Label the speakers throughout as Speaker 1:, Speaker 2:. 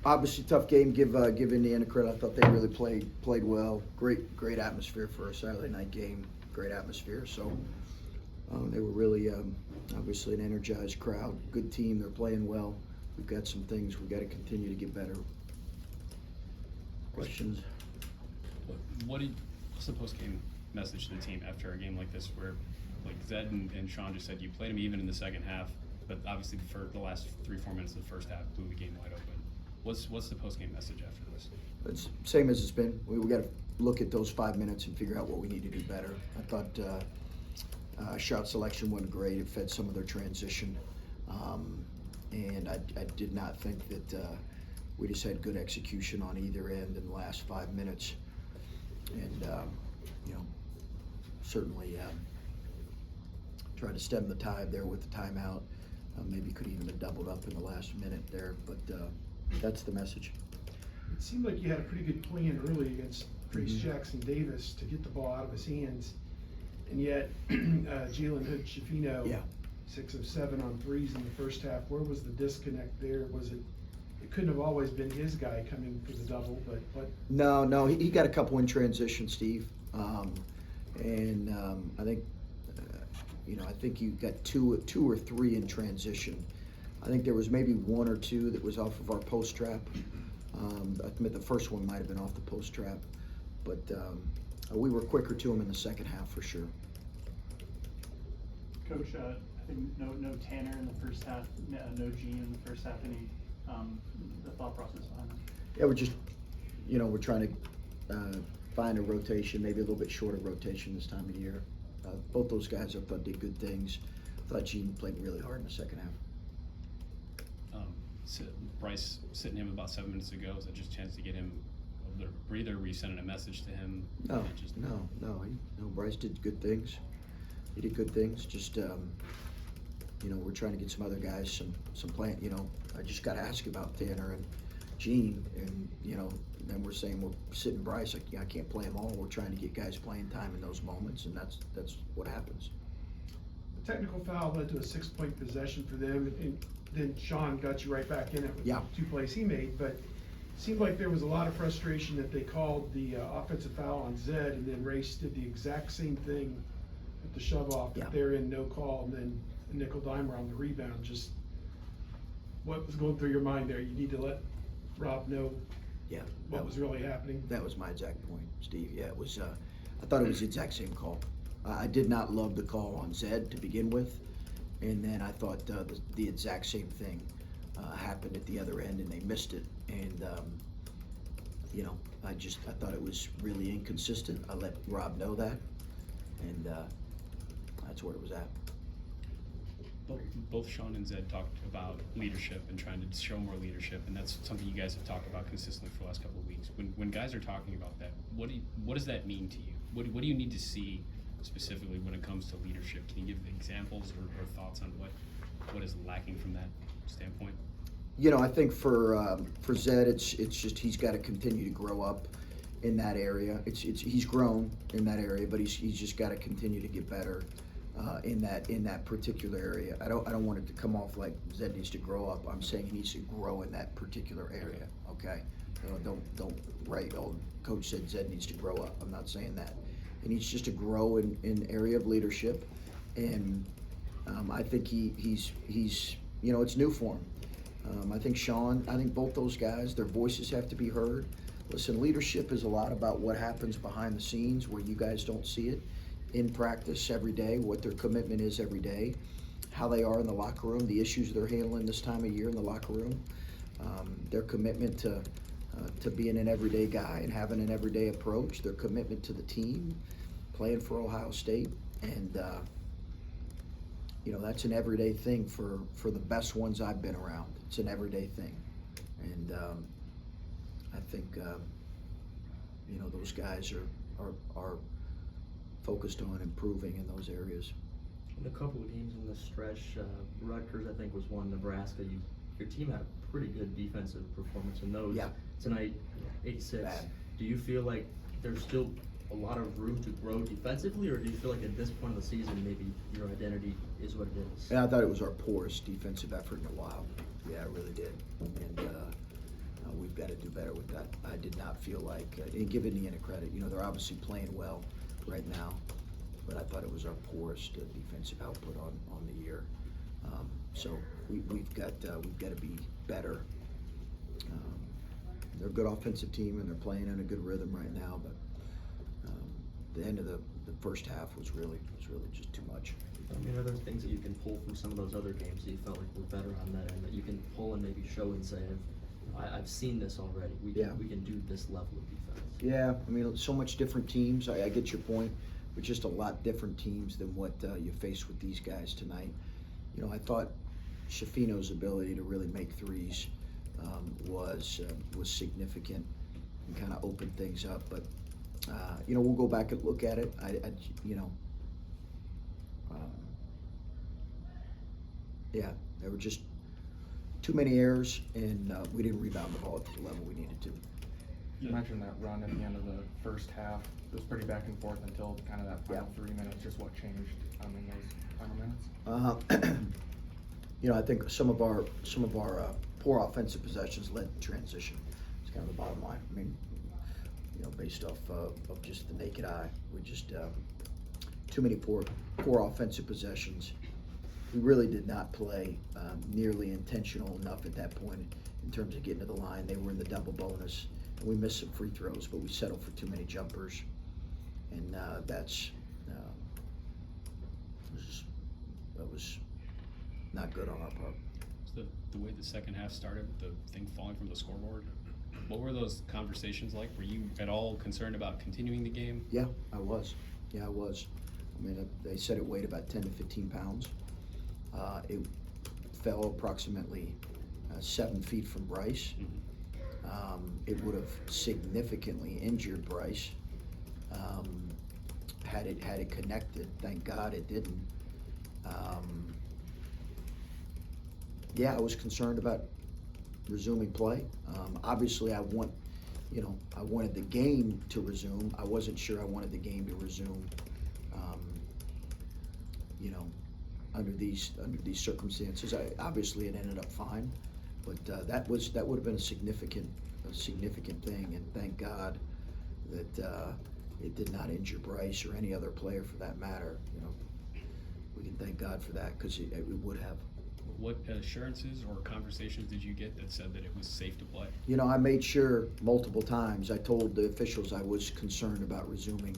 Speaker 1: Obviously, tough game. Give Indiana credit. I thought they really played well. Great atmosphere for a Saturday night game. Great atmosphere. So they were really obviously an energized crowd. Good team. They're playing well. We've got some things we've got to continue to get better. Questions?
Speaker 2: What's the post-game message to the team after a game like this, where like Zed and Sean just said you played him even in the second half, but obviously for the last 3-4 minutes of the first half blew the game wide open. What's the post-game message after this?
Speaker 1: It's same as it's been. We got to look at those 5 minutes and figure out what we need to do better. I thought shot selection wasn't great. It fed some of their transition, and I did not think that we just had good execution on either end in the last 5 minutes, and certainly tried to stem the tide there with the timeout. Maybe could even have doubled up in the last minute there, but that's the message.
Speaker 3: It seemed like you had a pretty good plan early against Trace Jackson Davis to get the ball out of his hands, and yet Jalen Hood-Schifino, 6 of 7 on threes in the first half. Where was the disconnect there? Was it couldn't have always been his guy coming for the double, but what?
Speaker 1: No, he got a couple in transition, Steve, and I think I think you got two or three in transition. I think there was maybe 1 or 2 that was off of our post trap. I admit the first one might have been off the post trap, but we were quicker to him in the second half for sure.
Speaker 4: Coach, I think no Tanner in the first half, no Gene in the first half. Any the thought process behind that?
Speaker 1: Yeah, we're just we're trying to find a rotation, maybe a little bit shorter rotation this time of year. Both those guys I thought did good things. I thought Gene played really hard in the second half.
Speaker 2: Bryce sitting him about 7 minutes ago. Is that just a chance to get him a little breather? Were you sending a message to him?
Speaker 1: No. Bryce did good things. He did good things. Just we're trying to get some other guys some playing. I just got to ask about Tanner and Gene, and then we're saying we're sitting Bryce. I can't play them all. We're trying to get guys playing time in those moments, and that's what happens.
Speaker 3: The technical foul led to a 6-point possession for them, and then Sean got you right back in it with 2 plays he made. But it seemed like there was a lot of frustration that they called the offensive foul on Zed, and then Race did the exact same thing at the shove off. But they're in no call, and then the nickel dimer on the rebound. Just what was going through your mind there? You need to let Rob know what was really happening.
Speaker 1: That was my exact point, Steve. Yeah, it was. I thought it was the exact same call. I did not love the call on Zed to begin with, and then I thought the exact same thing happened at the other end, and they missed it. And I thought it was really inconsistent. I let Rob know that, and that's where it was at.
Speaker 2: Both Sean and Zed talked about leadership and trying to show more leadership, and that's something you guys have talked about consistently for the last couple of weeks. When guys are talking about that, what does that mean to you? What do you need to see specifically when it comes to leadership? Can you give examples or thoughts on what is lacking from that standpoint?
Speaker 1: I think for Zed, it's just he's got to continue to grow up in that area. He's grown in that area, but he's just got to continue to get better in that particular area. I don't want it to come off like Zed needs to grow up. I'm saying he needs to grow in that particular area. Okay, don't write. Oh, Coach said Zed needs to grow up. I'm not saying that. He needs just to grow in area of leadership, and I think he's it's new for him. I think Sean. I think both those guys, their voices have to be heard. Listen, leadership is a lot about what happens behind the scenes where you guys don't see it. In practice every day, what their commitment is every day, how they are in the locker room, the issues they're handling this time of year in the locker room, their commitment to being an everyday guy and having an everyday approach, their commitment to the team, playing for Ohio State, and that's an everyday thing for the best ones I've been around. It's an everyday thing, and I think those guys are focused on improving in those areas.
Speaker 5: In a couple of games in the stretch, Rutgers I think was one, Nebraska, your team had a pretty good defensive performance in those. Tonight, 8-6. Do you feel like there's still a lot of room to grow defensively, or do you feel like at this point of the season maybe your identity is what it is?
Speaker 1: Yeah, I thought it was our poorest defensive effort in a while. Yeah, I really did. And we've got to do better with that. I did not feel like, and give Indiana credit, you know, they're obviously playing well right now, but I thought it was our poorest defensive output on the year. So we've got to be better. They're a good offensive team and they're playing in a good rhythm right now, but the end of the first half was really just too much.
Speaker 5: I mean, are there things that you can pull from some of those other games that you felt like were better on that end that you can pull and maybe show and say, I've seen this already. We can do this level of defense.
Speaker 1: Yeah, I mean, so much different teams. I get your point, but just a lot different teams than what you face with these guys tonight. You know, I thought Shafino's ability to really make threes was significant and kind of opened things up. But you know, we'll go back and look at it. Yeah, there were just too many errors, and we didn't rebound the ball at the level we needed to.
Speaker 6: You mentioned that run at the end of the first half. It was pretty back and forth until kind of that final 3 minutes. Just what changed in those final minutes?
Speaker 1: You know, I think some of our poor offensive possessions led to transition. It's kind of the bottom line. I mean, you know, based off of just the naked eye, we just too many poor offensive possessions. We really did not play nearly intentional enough at that point in terms of getting to the line. They were in the double bonus, and we missed some free throws, but we settled for too many jumpers, and that was not good on our part.
Speaker 2: The way the second half started, with the thing falling from the scoreboard, what were those conversations like? Were you at all concerned about continuing the game?
Speaker 1: Yeah, I was. I mean, they said it weighed about 10 to 15 pounds. It fell approximately 7 feet from Bryce. It would have significantly injured Bryce had it connected. Thank God it didn't. Yeah, I was concerned about resuming play. Obviously, I wanted the game to resume. I wasn't sure I wanted the game to resume. You know, under these circumstances, obviously it ended up fine, but that would have been a significant thing. And thank God that it did not injure Bryce or any other player for that matter. You know, we can thank God for that, because it would have.
Speaker 2: What assurances or conversations did you get that said that it was safe to play?
Speaker 1: You know, I made sure multiple times. I told the officials I was concerned about resuming.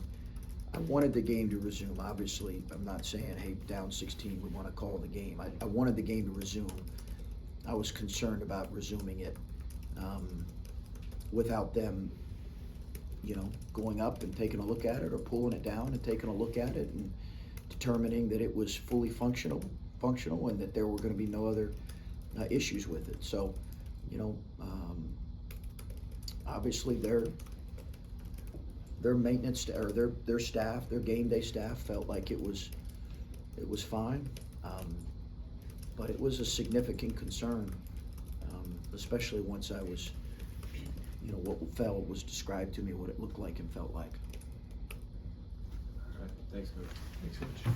Speaker 1: I wanted the game to resume. Obviously, I'm not saying, hey, down 16, we want to call the game. I wanted the game to resume. I was concerned about resuming it without them, you know, going up and taking a look at it, or pulling it down and taking a look at it and determining that it was fully functional, and that there were going to be no other issues with it. So, you know, obviously their maintenance or their staff, their game day staff, felt like it was fine, but it was a significant concern, especially once I was, you know, what was described to me, what it looked like and felt like.
Speaker 7: All right, thanks, Coach.
Speaker 3: Thanks, Coach.